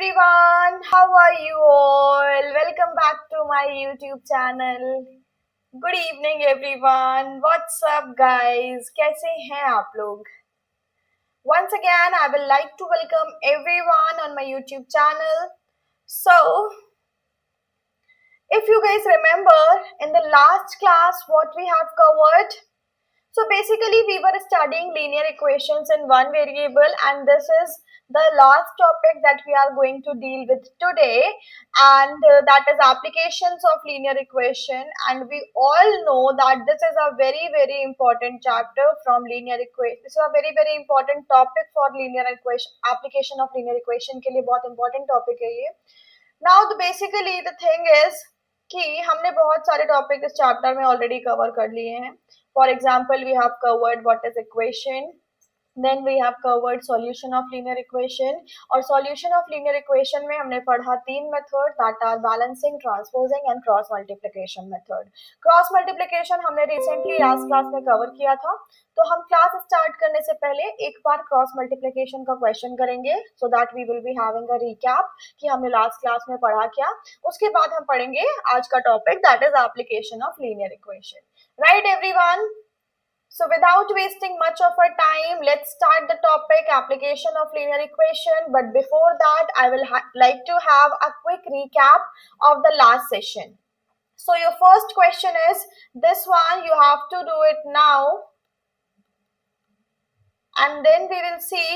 everyone, how are you all? Welcome back to my YouTube channel. Good evening everyone. What's up guys? कैसे हैं आप लोग? Once again, I would like to welcome everyone on my YouTube channel. So, if you guys remember in the last class what we have covered, so basically we were studying linear equations in one variable, and this is the last topic that we are going to deal with today, and that is applications of linear equation. And we all know that this is a very important chapter from linear equation. This is a very important topic for linear equation, application of linear equation के लिए बहुत important topic है ये. Now basically the thing is कि हमने बहुत सारे topic इस चैप्टर में ऑलरेडी कवर कर लिए हैं. For example, we have covered what is equation, then we have covered solution of linear equation, और solution of linear equation में हमने पढ़ा तीन method that are balancing, transposing and cross multiplication method. Cross multiplication हमने recently last class में cover किया था, तो हम क्लास स्टार्ट करने से पहले एक बार क्रॉस मल्टीप्लिकेशन का क्वेश्चन करेंगे so that we will be having a recap कि हमने लास्ट क्लास में पढ़ा क्या. उसके बाद हम पढ़ेंगे आज का topic that is application of linear equation. Right everyone? So without wasting much of our time, let's start the topic application of linear equation. But before that, I will like to have a quick recap of the last session. So your first question is this one. You have to do it now, and then we will see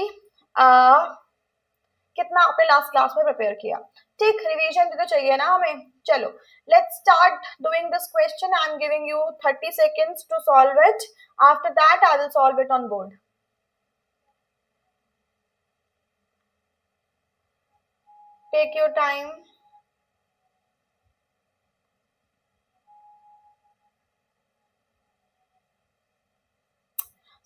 कितना आपने last class में prepare किया. ठीक, revision तो चाहिए ना हमें. चलो, let's start doing this question. I am giving you 30 seconds to solve it. After that, I will solve it on board. Take your time.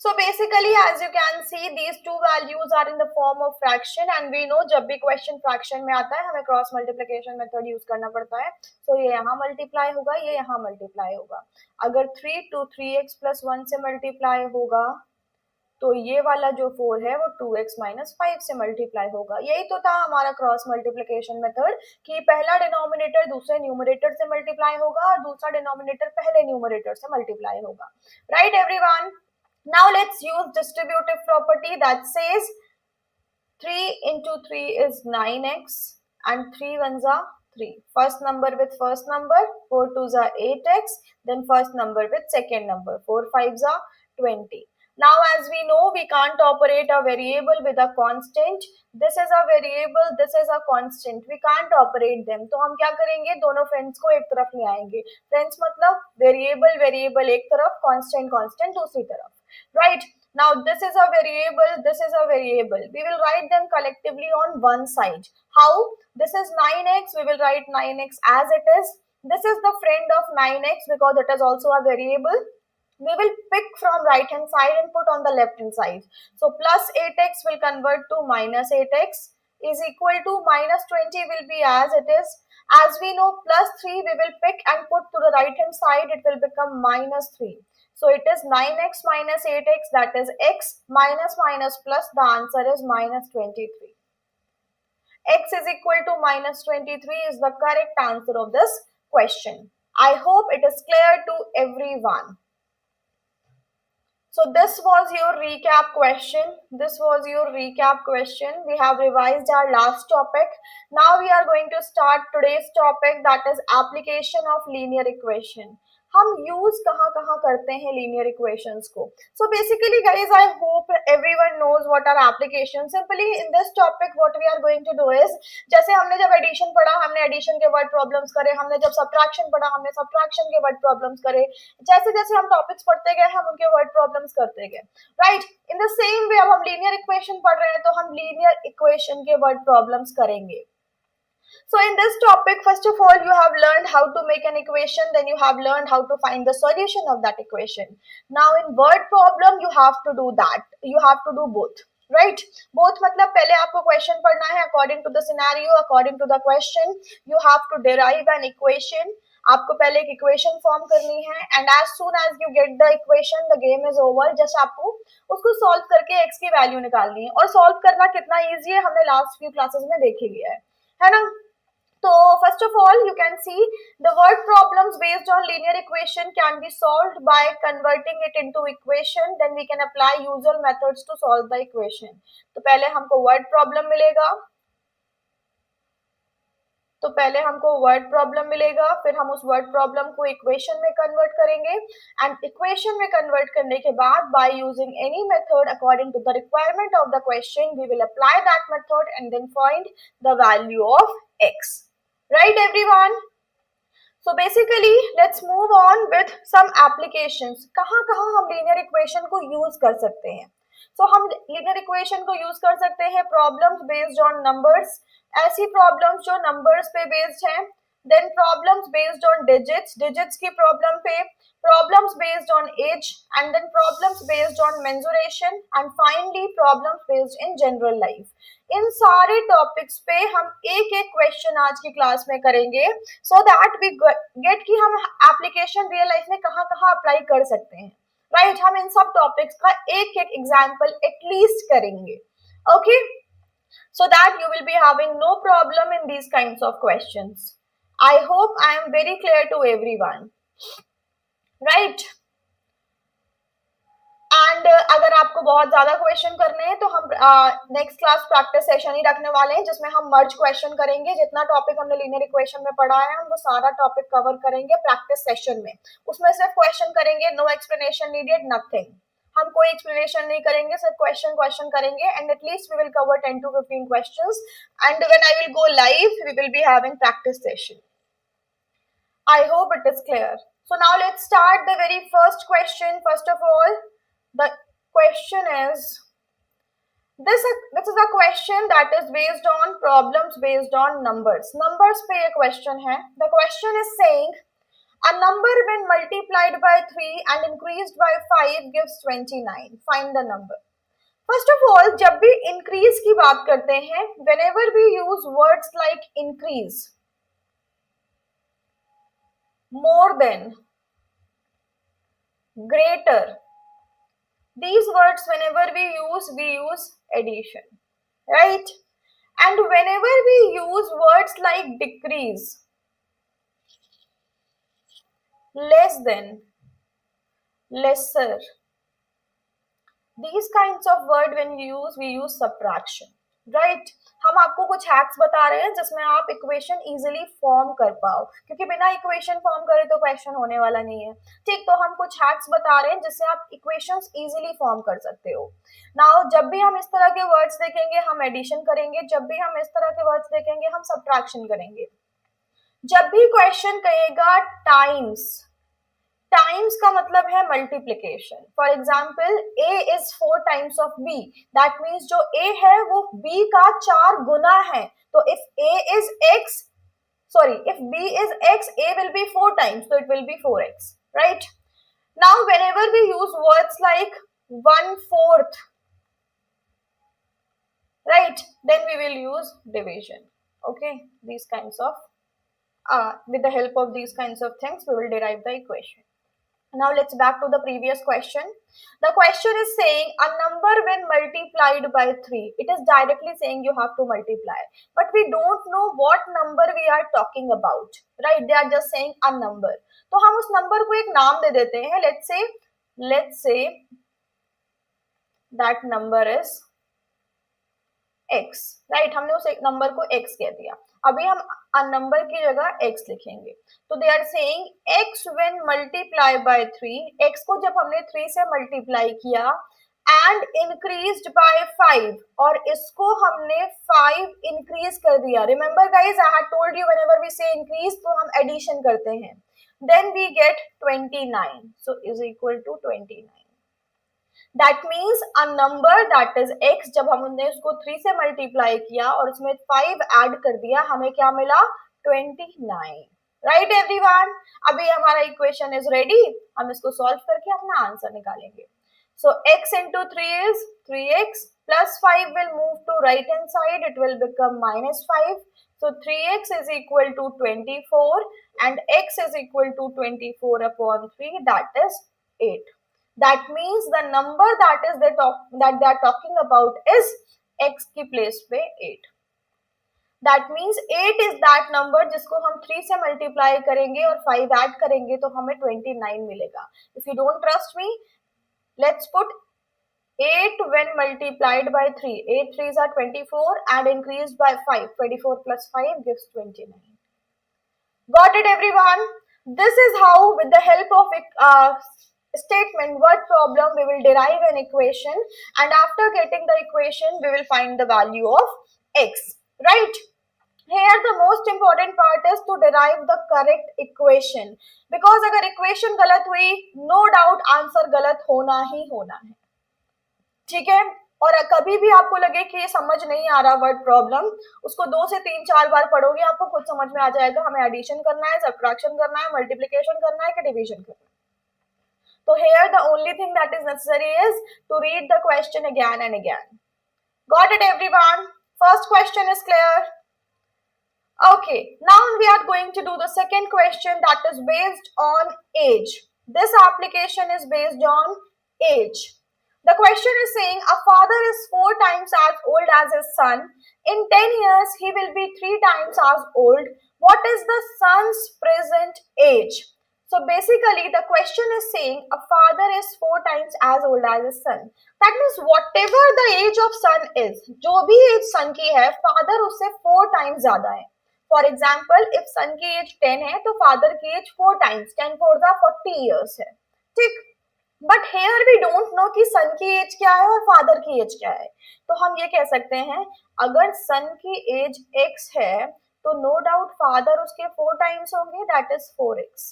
So basically, as you can see, these two values are in the form of fraction, and we know जब भी question fraction में आता है हमें cross multiplication method use करना पड़ता है. So ये यहाँ multiply होगा, ये यहाँ multiply होगा. अगर 3 to 3x plus 1 से multiply होगा तो ये वाला जो 4 है वो 2x minus 5 से multiply होगा. यही तो था हमारा cross multiplication method कि पहला denominator दूसरे numerator से multiply होगा और दूसरा denominator पहले numerator से multiply होगा. Right everyone? Now let's use distributive property that says 3 into 3 is 9x and 3 ones are 3. First number with first number, 4 twos are 8x, then first number with second number, 4 fives are 20. Now as we know, we can't operate a variable with a constant. This is a variable, this is a constant. We can't operate them. तो हम क्या करेंगे, दोनों friends को एक तरफ ले आएंगे. Friends मतलब variable एक तरफ, constant दूसरी तरफ. Right? Now this is a variable, this is a variable. We will write them collectively on one side. How? This is 9x, we will write 9x as it is. This is the friend of 9x because it is also a variable. We will pick from right hand side and put on the left hand side. So plus 8x will convert to minus 8x is equal to minus 20 will be as it is. As we know, plus 3 we will pick and put to the right hand side, it will become minus 3. So it is 9x minus 8x, that is x, minus plus, the answer is minus 23. X is equal to minus 23 is the correct answer of this question. I hope it is clear to everyone. So this was your recap question. This was your recap question. We have revised our last topic. Now we are going to start today's topic, that is application of linear equation. हम use कहाँ करते हैं linear equations को. So basically guys, I hope everyone knows what are application. Simply in this topic what we are going to do is, जैसे हमने जब addition पढ़ा हमने एडिशन के वर्ड प्रॉब्लम्स करे, हमने जब सब्ट्रैक्शन पढ़ा हमने सब्ट्रैक्शन के वर्ड प्रॉब्लम्स करे. जैसे जैसे हम टॉपिक्स पढ़ते गए हम उनके वर्ड प्रॉब्लम्स करते गए. Right? In the same way अब हम लीनियर इक्वेशन पढ़ रहे हैं तो हम लीनियर इक्वेशन के वर्ड प्रॉब्लम्स करेंगे. So in this topic, first of all, you have learned how to make an equation, then you have learned how to find the solution of that equation. Now in word problem, you have to do that. You have to do both. Right? Both मतलब पहले आपको question पढ़ना है according to the scenario, according to the question. You have to derive an equation. आपको पहले एक equation form करनी है and as soon as you get the equation the game is over. Just आपको उसको सॉल्व करके एक्स की value निकालनी है. और सॉल्व करना कितना इजी है हमने लास्ट फ्यू क्लासेस में देख ही लिया है. है ना. So first of all, you can see the word problems based on linear equation can be solved by converting it into equation. Then we can apply usual methods to solve the equation. तो पहले हमको word problem मिलेगा, फिर हम उस word problem को equation में convert करेंगे, एंड इक्वेशन में कन्वर्ट करने के बाद by using any method according to the requirement of the question we will apply that method and then find the value of x. Right everyone? So basically let's move on with some applications. कहाँ हम linear equation को use कर सकते हैं. So हम linear equation को use कर सकते हैं प्रॉब्लम्स बेस्ड ऑन नंबर्स, ऐसी प्रॉब्लम्स जो नंबर्स पे बेस्ड हैं, then problems based on digits की प्रॉब्लम पे, problems based on age, and then problems based on mensuration, and finally problems based in general life. इन सारे टॉपिक्स पे हम एक एक क्वेश्चन आज की क्लास में करेंगे, सो दैट वी गेट कि हम एप्लीकेशन रियल लाइफ में कहाँ अप्लाई कर सकते हैं. राइट हम इन सब टॉपिक्स का एक एक एग्जाम्पल एटलीस्ट करेंगे. Okay, so that you will be having no problem in these kinds of questions. I hope I am very clear to everyone. Right? And अगर आपको बहुत ज्यादा क्वेश्चन करने हैं तो हम नेक्स्ट क्लास प्रैक्टिस सेशन ही रखने वाले हैं, जिसमें हम मर्ज क्वेश्चन करेंगे. जितना टॉपिक हमने लीनियर इक्वेशन में पढ़ा है हम वो सारा टॉपिक कवर करेंगे प्रैक्टिस सेशन में. उसमें सिर्फ क्वेश्चन करेंगे, नो एक्सप्लेनेशन नीडेड, नथिंग. हम कोई एक्सप्लेनेशन नहीं करेंगे, सिर्फ क्वेश्चन करेंगे, and at least we will cover 10 to 15 questions, and when I will go live we will be having practice session. I hope it is clear. So now let's start the very first question. First of all, the question is this is a question that is based on problems based on numbers पे ये question है. The question is saying a number when multiplied by 3 and increased by 5 gives 29. Find the number. First of all, जब भी increase की बात करते हैं, whenever we use words like increase, more than, greater, these words whenever we use addition, right? And whenever we use words like decrease, less than, lesser, these kinds of word when we use subtraction, right? हम आपको कुछ hacks बता रहे हैं जिसमें आप equation easily form कर पाओ, क्योंकि बिना इक्वेशन फॉर्म करे तो क्वेश्चन होने वाला नहीं है. ठीक, तो हम कुछ हैक्स बता रहे हैं जिससे आप इक्वेशंस इजीली फॉर्म कर सकते हो. नाउ जब भी हम इस तरह के वर्ड्स देखेंगे हम एडिशन करेंगे, जब भी हम इस तरह के वर्ड्स देखेंगे हम सब्ट्रैक्शन करेंगे. जब भी क्वेश्चन कहेगा टाइम्स का मतलब है multiplication. For example a is 4 times of b, that means जो a है वो b का 4 गुना है. तो if b is x, a will be 4 times, so it will be 4x, right? Now whenever we use words like 1/4, right, then we will use division. Okay, these kinds of with the help of these kinds of things we will derive the equation. Now let's back to the previous question. The question is saying a number when multiplied by 3. It is directly saying you have to multiply, but we don't know what number we are talking about, right? They are just saying a number. तो हम उस number को एक नाम दे देते हैं. Let's say that number is x, right? हमने उस एक नंबर को x कह दिया. अभी हम नंबर की जगह x लिखेंगे. तो they are saying x when multiply by 3, x को जब हमने 3 से मल्टीप्लाई किया एंड इंक्रीज्ड बाय 5, और इसको हमने 5 इंक्रीज कर दिया. Remember guys, I had told you whenever we say increase तो हम एडिशन करते हैं. Then we get 29, so is equal to 29. That means a number that is x, जब हमने उसको 3 से मल्टीप्लाई किया और उसमें 5 ऐड कर दिया, हमें क्या मिला? 29. Right everyone? अभी हमारा इक्वेशन इज रेडी, हम इसको सॉल्व करके अपना आंसर निकालेंगे. So x into 3 is 3x plus 5 will move to right hand side, it will become minus 5. So 3x is equal to 24 and x is equal to 24 upon 3, that is 8. That means the number that they are talking about is x की place पे 8. That means 8 is that number जिसको हम 3 से multiply करेंगे और 5 add करेंगे तो हमें 29 मिलेगा. If you don't trust me, let's put 8 when multiplied by 3. 8 3s are 24 and increased by 5. 24 plus 5 gives 29. Got it, everyone? This is how, with the help of statement word problem, we will derive an equation, and after getting the equation we will find the value of x, right? Here the most important part is to derive the correct equation, because अगर equation गलत हुई, no doubt answer गलत होना ही होना है. ठीक है. और कभी भी आपको लगे कि ये समझ नहीं आ रहा वर्ड प्रॉब्लम, उसको 2 से 3 4 बार पढ़ोगे, आपको खुद समझ में आ जाएगा हमें एडिशन करना है, सब्ट्रैक्शन करना है, मल्टीप्लिकेशन करना है कि डिवीजन करना है. तो here the only thing that is necessary is to read the question again and again. Got it, everyone? First question is clear. Okay, now we are going to do the second question that is based on age. This application is based on age. The question is saying a father is 4 times as old as his son. In 10 years, he will be 3 times as old. What is the son's present age? So basically, the question is saying a father is 4 times as old as his son. That means whatever the age of son is, जो भी age son की है, father उससे 4 times ज़्यादा है. For example, if son की age 10 है, तो father की age 4 times. 10 4 जा 40 years है. ठीक. But here we don't know कि सन की एज क्या है और फादर की एज क्या है. तो हम ये कह सकते हैं अगर सन की एज x है तो नो डाउट फादर उसके 4 टाइम्स होंगे, that is 4x.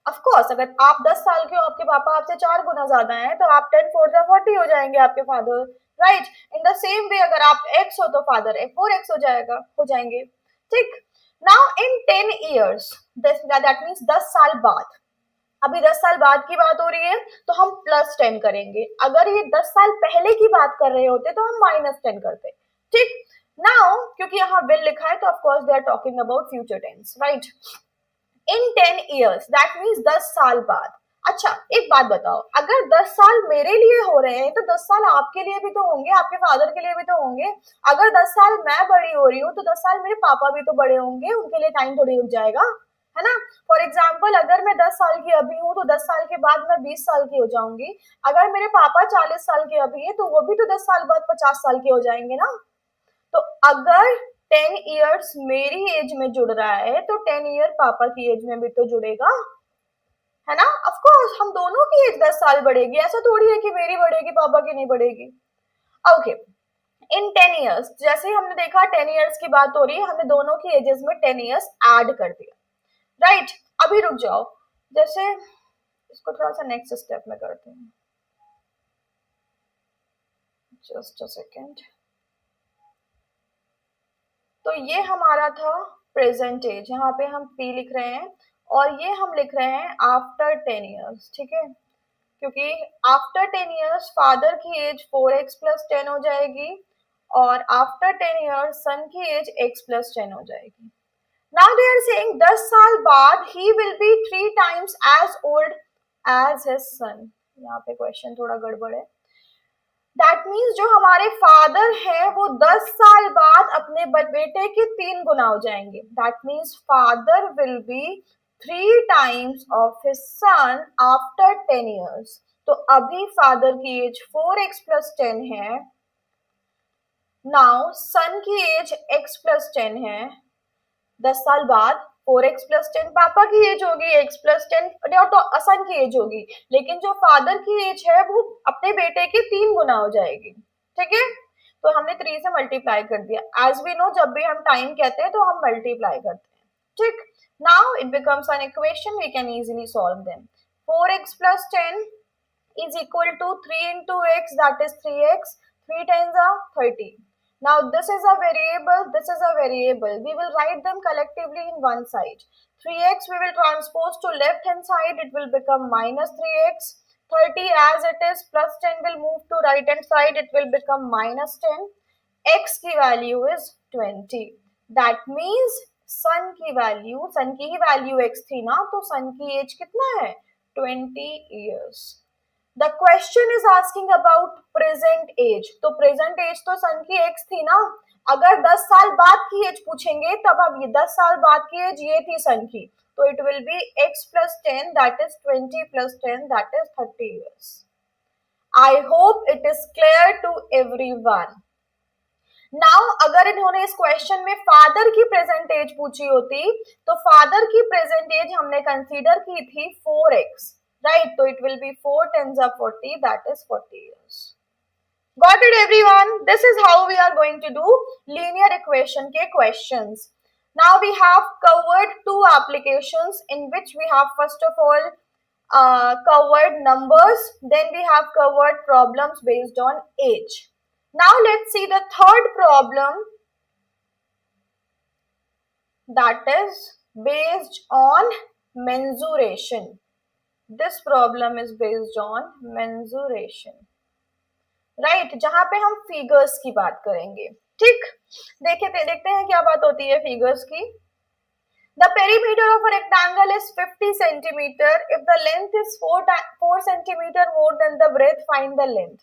Of course अगर आप 10 साल के हो, आपके पापा आपसे 4 गुना ज्यादा हैं, तो आप 10 4 जा 40 हो जाएंगे आपके father, right? In the same way अगर आप x हो तो फादर 4x हो जाएंगे. ठीक. Now in 10 years, that means 10 साल बाद, अभी 10 साल बाद की बात हो रही है तो हम +10 करेंगे. अगर ये 10 साल पहले की बात कर रहे होते तो हम -10 करते. ठीक. नाउ क्योंकि यहाँ विल लिखा है तो of course they are talking about future tense, right? In 10 years, that means 10 साल बाद. अच्छा एक बात बताओ, अगर 10 साल मेरे लिए हो रहे हैं तो 10 साल आपके लिए भी तो होंगे, आपके फादर के लिए भी तो होंगे. अगर 10 साल मैं बड़ी हो रही हूँ तो 10 साल मेरे पापा भी तो बड़े होंगे, उनके लिए टाइम थोड़ी रुक जाएगा, है ना? फॉर एग्जाम्पल अगर मैं 10 साल की अभी हूँ तो 10 साल के बाद मैं 20 साल की हो जाऊंगी. अगर मेरे पापा 40 साल के अभी है तो वो भी तो 10 साल बाद 50 साल के हो जाएंगे ना. तो अगर 10 years मेरी एज में जुड़ रहा है तो 10 year पापा की एज में भी तो जुड़ेगा, है ना? ऑफ कोर्स हम दोनों की एज 10 साल बढ़ेगी, ऐसा थोड़ी है कि मेरी बढ़ेगी पापा की नहीं बढ़ेगी. ओके. इन 10 years, जैसे हमने देखा 10 years की बात हो रही है, हमने दोनों की एजेस में 10 years ऐड कर दिया, राइट? अभी रुक जाओ, जैसे इसको थोड़ा सा नेक्स्ट स्टेप में करते हैं. Just a second. तो ये हमारा था प्रेजेंट एज, यहाँ पे हम P लिख रहे हैं और ये हम लिख रहे हैं आफ्टर 10 years. ठीक है, क्योंकि आफ्टर 10 years फादर की एज 4x + 10 हो जाएगी और आफ्टर 10 years सन की एज x + 10 हो जाएगी. Now they are saying 10 साल बाद he will be 3 times as old as his son. यहाँ पे क्वेश्चन थोड़ा गड़बड़ है. That means जो हमारे फादर हैं वो 10 साल बाद अपने बेटे के 3 गुना हो जाएंगे. That means father will be 3 times of his son after 10 years. तो अभी फादर की एज 4x + 10 है. Now सन की एज x + 10 है. 10 साल बाद 4x + 10 पापा की एज होगी, x + 10 तो सन की एज होगी, लेकिन जो फादर की एज है वो अपने बेटे के 3 गुना हो जाएगी. ठीक है, तो हमने 3 से मल्टीप्लाई कर दिया. एज वी नो जब भी हम टाइम कहते हैं तो हम मल्टीप्लाई करते हैं. ठीक. Now it becomes an equation, we can easily solve them. 4x + 10 is equal to 3 into x, that is 3x. 3 times are 30. Now this is a variable, this is a variable. We will write them collectively in one side. 3x we will transpose to left hand side, it will become -3x. 30 as it is plus 10 will move to right hand side, it will become -10. x की value is 20. That means सन की ही value x थी ना, तो son की as कितना है? 20 years. The question is asking about present age, तो present age तो सन की एक्स थी ना, अगर 10 साल बाद की एज पूछेंगे तब अब ये 10 साल बाद की एज ये थी सन की, तो it will B x plus 10 that is 20 plus 10 that is 30 years. I hope it is clear to everyone. Now अगर इन्होंने इस क्वेश्चन में फादर की प्रेजेंट एज पूछी होती तो फादर की प्रेजेंट एज हमने कंसीडर की थी 4x, राइट, तो it will B 4 10s are 40 that is 40 years. Got it everyone? This is how we are going to do linear equation के questions. Now we have covered two applications in which we have first of all covered numbers, then we have covered problems based on age. Now let's see the third problem that is based on mensuration. This problem is based on mensuration. Right जहां पे हम figures की बात करेंगे, ठीक, देखते हैं क्या बात होती है फिगर्स की. The perimeter of a rectangle is 50 centimetre if the length is 4 centimetre more than the breadth, find the length.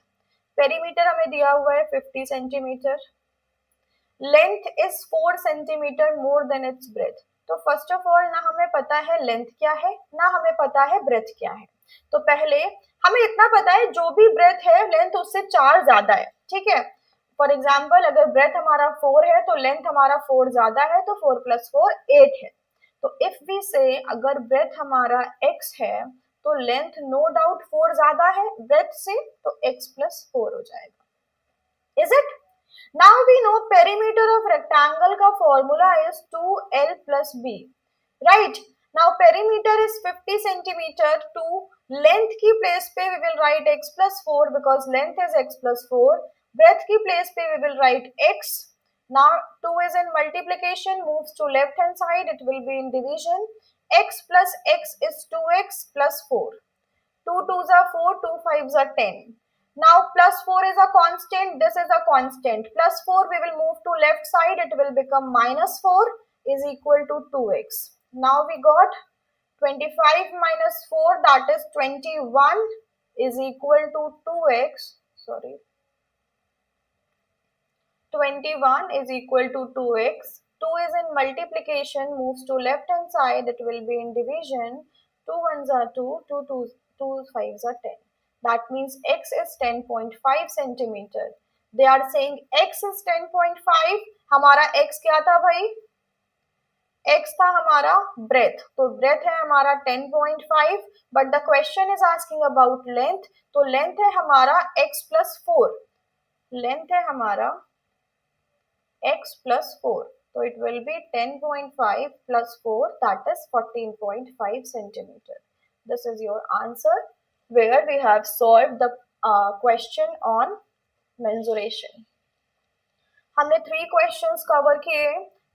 Perimeter हमें दिया हुआ है 50 centimetre, length is 4 centimetre more than its breadth. तो फर्स्ट ऑफ ऑल ना हमें पता है length क्या है ना हमें पता है ब्रेथ क्या है. तो पहले हमें इतना पता है जो भी ब्रेथ है लेंथ उससे 4 ज्यादा है, ठीक है. फॉर एग्जाम्पल अगर ब्रेथ हमारा 4 है तो लेंथ हमारा 4 ज्यादा है, तो 4 + 4 8 है. तो इफ वी से अगर ब्रेथ हमारा x है तो लेंथ नो डाउट 4 ज्यादा है ब्रेथ से, तो x + 4 हो जाएगा. Is it? Now we know perimeter of rectangle का formula is 2l plus b, right? Now perimeter is 50 centimeter. To length की place पे we will write x plus 4 because length is x plus 4. Breadth की place पे we will write x. Now 2 is in multiplication, moves to left hand side, it will be in division. X plus x is 2x plus 4. 2 2s are 4, 2 5s are 10. Now plus 4 is a constant, this is a constant. Plus 4 we will move to left side, it will become minus 4 is equal to 2x. Now we got 25 minus 4 that is 21 is equal to 2x. Sorry. 21 is equal to 2x. 2 is in multiplication, moves to left hand side, it will be in division. 2 1s are 2, 2 5s are 10. That means x is 10.5 centimeter. They are saying x is 10.5. हमारा x क्या था भाई? x था हमारा breadth. तो breadth है हमारा 10.5. But the question is asking about length. तो length है हमारा x plus 4. Length है हमारा x plus 4. So it will be 10.5 plus 4 that is 14.5 centimeter. This is your answer, where we have solved the question on mensuration. हमने 3 questions cover किए,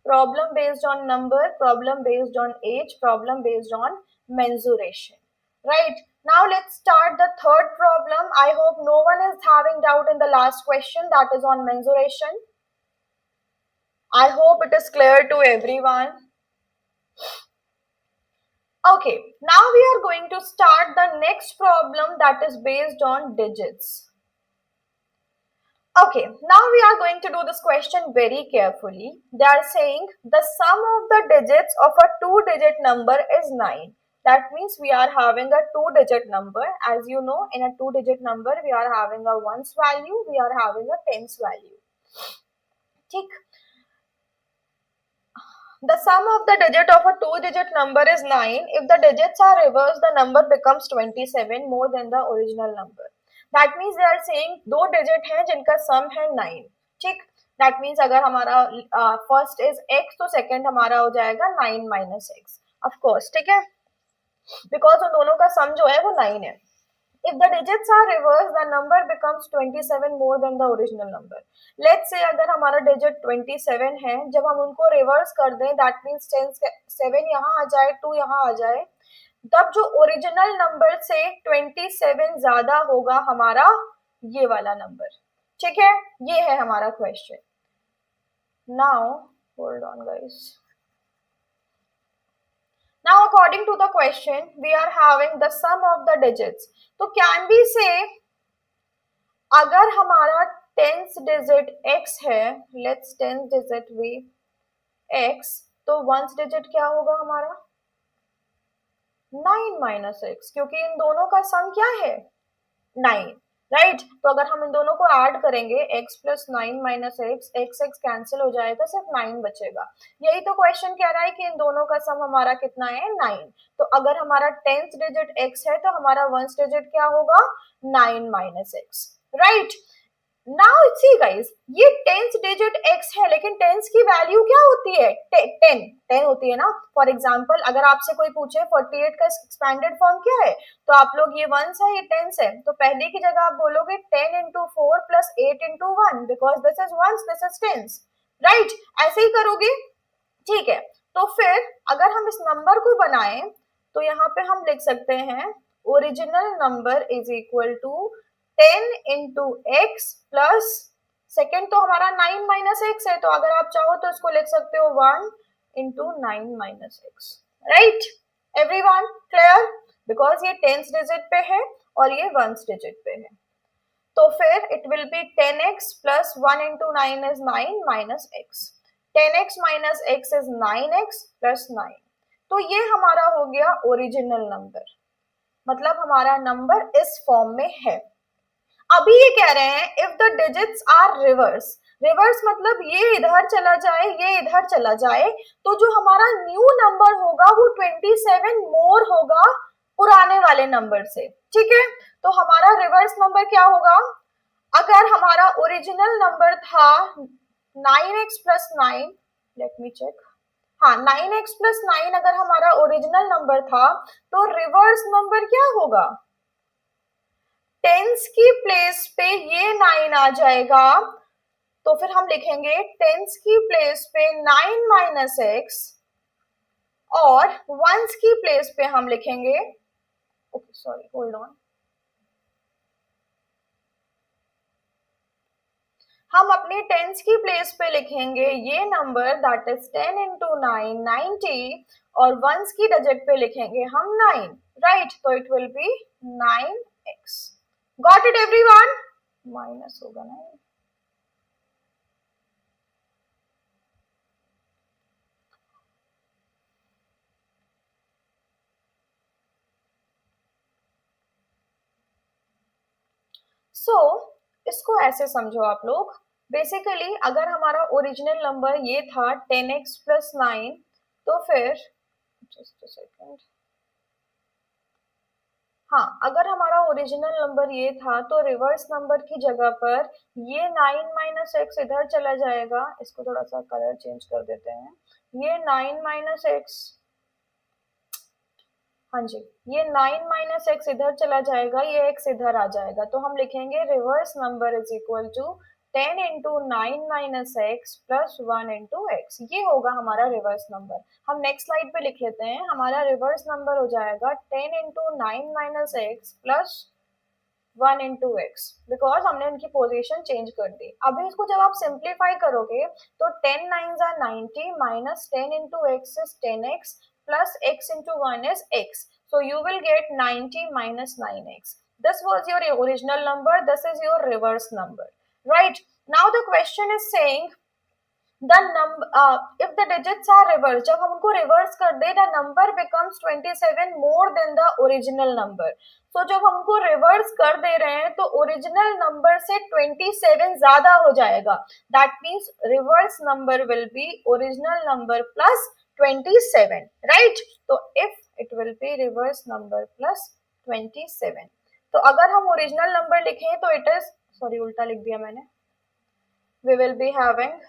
problem based on number, problem based on age, problem based on mensuration. Right, now let's start the third problem. I hope no one is having doubt in the last question that is on mensuration. I hope it is clear to everyone. Okay, now we are going to start the next problem that is based on digits. Okay, now we are going to do this question very carefully. They are saying the sum of the digits of a 2-digit number is 9. That means we are having a 2-digit number. As you know, in a 2-digit number, we are having a 1's value, we are having a 10's value. ठीक. The sum of the digit of a 2-digit number is 9. If the digits are reversed, the number becomes 27 more than the original number. That means they are saying 2 digit हैं जिनका sum है 9. ठीक. That means अगर हमारा first is x तो second हमारा हो जाएगा 9 minus x. Of course, ठीक है. Because उन दोनों का sum जो है वो 9 है. If the digits are reversed, the number becomes 27 more than the original number. Let's say अगर हमारा digit 27 है, जब हम उनको reverse कर दें, that means 7 यहाँ आ जाए, 2 यहाँ आ जाए, तब जो original number से 27 ज्यादा होगा हमारा ये वाला number. ठीक है, ये है हमारा question. Now, hold on guys. Now according to the question we are having the sum of the digits. तो can we say अगर हमारा 10th digit x है, let's 10th digit we x, तो 1st digit क्या होगा हमारा 9 minus x, क्योंकि इन दोनों का सम क्या है 9, राइट। तो अगर हम इन दोनों को ऐड करेंगे x plus 9 minus x, x cancel हो जाएगा, सिर्फ 9 बचेगा। यही तो क्वेश्चन कह रहा है कि इन दोनों का सम हमारा कितना है 9। तो अगर हमारा 10th डिजिट x है तो हमारा 1st डिजिट क्या होगा 9 minus x, right. Now see guys, ये 10th डिजिट x है, लेकिन 10th की वैल्यू क्या होती है 10 होती है ना। फॉर एग्जांपल अगर आपसे कोई पूछे 48 का एक्सपेंडेड फॉर्म क्या है, तो आप लोग ये 1s है ये 10s है, तो पहले की जगह आप बोलोगे 10 into 4 plus 8 into 1 because this is 1s this is 10s, right. ऐसे ही करोगे, ठीक है। तो फिर अगर हम इस नंबर को बनाएं तो यहाँ पे हम लिख सकते हैं original number is equal to 10 into x plus second तो हमारा 9 माइनस एक्स है, तो अगर आप चाहो तो इसको लिख सकते हो 1 into 9 minus x, right. Everyone clear, because ये 10th डिजिट पे है और ये 1st डिजिट पे है। तो फिर it will B 10x plus 1 into 9 is 9 minus x, 10x minus x is 9x plus 9। तो ये हमारा हो गया ओरिजिनल नंबर, मतलब हमारा नंबर इस फॉर्म में है। अभी ये कह रहे हैं if the digits are reverse, reverse मतलब ये इधर चला जाए ये इधर चला जाए, तो जो हमारा न्यू नंबर होगा वो 27 मोर होगा पुराने वाले नंबर से, ठीक है। तो हमारा रिवर्स नंबर क्या होगा, अगर हमारा ओरिजिनल नंबर था 9x plus 9, let me check, हाँ 9x प्लस 9 अगर हमारा ओरिजिनल नंबर था, तो रिवर्स नंबर क्या होगा, टेंस की प्लेस पे ये 9 आ जाएगा, तो फिर हम लिखेंगे टेंस की प्लेस पे 9 माइनस एक्स, और वंस की प्लेस पे हम लिखेंगे, ओके सॉरी होल्ड ऑन, हम अपनी टेंस की प्लेस पे लिखेंगे ये नंबर दैट इज 10 into 9 90, और वंस की डिजिट पे लिखेंगे हम 9, राइट। तो it will B 9x। Got it everyone, minus होगा ना, इसको ऐसे समझो आप लोग, बेसिकली अगर हमारा ओरिजिनल नंबर ये था 10x प्लस 9, तो फिर जस्ट अ सेकंड, हाँ अगर हमारा ओरिजिनल नंबर ये था तो रिवर्स नंबर की जगह पर ये 9 माइनस एक्स इधर चला जाएगा, इसको थोड़ा सा कलर चेंज कर देते हैं, ये 9 माइनस एक्स, हाँ जी ये 9 माइनस एक्स इधर चला जाएगा, ये एक्स इधर आ जाएगा, तो हम लिखेंगे reverse number is equal to 10 into 9 minus x plus 1 into x, ये होगा हमारा रिवर्स नंबर। हम नेक्स्ट स्लाइड पे लिख लेते हैं, हमारा रिवर्स नंबर हो जाएगा 10 into 9 minus x plus 1 into x, because हमने उनकी पोजीशन चेंज कर दी। अभी इसको जब आप सिंप्लीफाई करोगे तो 10 9s are 90 minus 10 into x is 10x plus x into 1 is x, so you will get 90 minus 9x. This was your original number, this is your reverse number, right? Now the question is saying the number if the digits are reversed, जब हम उनको reverse कर दे the number becomes 27 more than the original number, तो जब हम उनको reverse कर दे रहे हैं तो ओरिजिनल नंबर से 27 ज्यादा हो जाएगा, that means reverse number will be original number plus 27, right. तो if it will be reverse number plus 27, तो अगर हम ओरिजिनल नंबर लिखें तो इट इज, सॉरी उल्टा लिख दिया मैंने, वी विल बी हैविंग,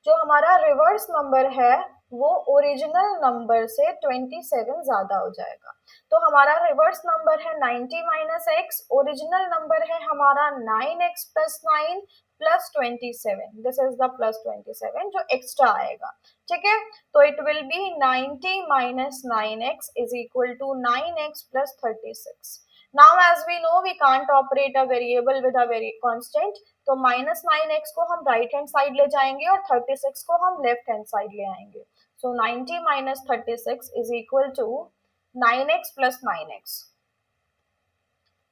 जो हमारा रिवर्स नंबर है वो ओरिजिनल नंबर से 27 ज्यादा हो जाएगा। तो हमारा रिवर्स नंबर है 90 माइनस एक्स, ओरिजिनल नंबर है हमारा 9x plus 9 plus 27, this is the plus 27 जो एक्स्ट्रा आएगा, ठीक है। तो it will be 90 minus 9x is equal to 9x plus 36, Now as we know we can't operate a variable with a very constant, तो minus 9x को हम right hand side ले जाएंगे और 36 को हम left hand side ले आएंगे. So 90 minus 36 is equal to 9x plus 9x.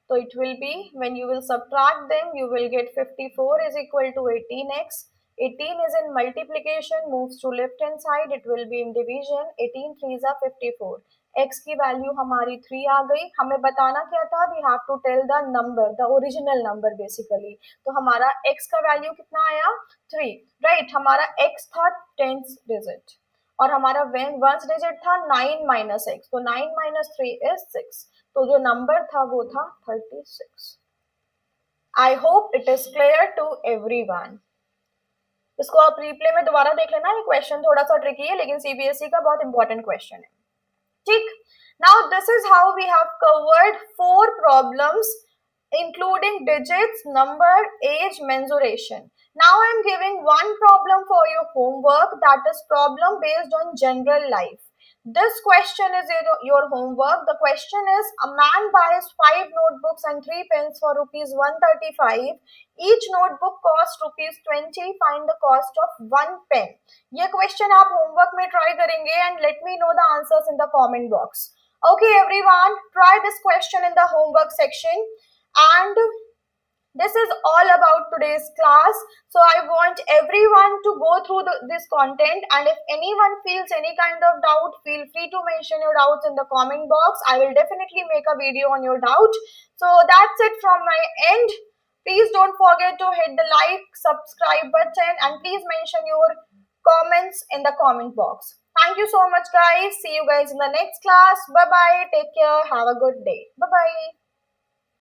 So it will be, when you will subtract them, you will get 54 is equal to 18x. 18 is in multiplication, moves to left hand side, it will be in division. 18 3s are 54. x की value हमारी 3 आ गई. हमें बताना क्या था? We have to tell the number, the original number basically. तो हमारा x का वैल्यू कितना आया? 3, राइट. हमारा x था 10th डिजिट और हमारा वंस डिजिट था 9 माइनस एक्स, तो 9 माइनस 3 इज 6. तो जो नंबर था वो था 36. I hope it is clear to everyone. इसको आप रिप्ले में दोबारा देख लेना. ये क्वेश्चन थोड़ा सा ट्रिकी है लेकिन सीबीएसई का बहुत इंपॉर्टेंट क्वेश्चन है. ठीक. Now this is how we have covered 4 problems including digits, number, age, mensuration. Now I am giving one problem for your homework, that is problem based on general life. This question is your homework. The question is, a man buys 5 notebooks and 3 pens for rupees 135. Each notebook costs rupees 20. Find the cost of 1 pen. ये question आप homework में try करेंगे and let me know the answers in the comment box. Okay everyone, try this question in the homework section. And this is all about today's class. So I want everyone to go through this content, and if anyone feels any kind of doubt, feel free to mention your doubts in the comment box. I will definitely make a video on your doubt. So that's it from my end. Please don't forget to hit the like, subscribe button, and please mention your comments in the comment box. Thank you so much guys. See you guys in the next class. Bye bye. Take care. Have a good day. Bye bye.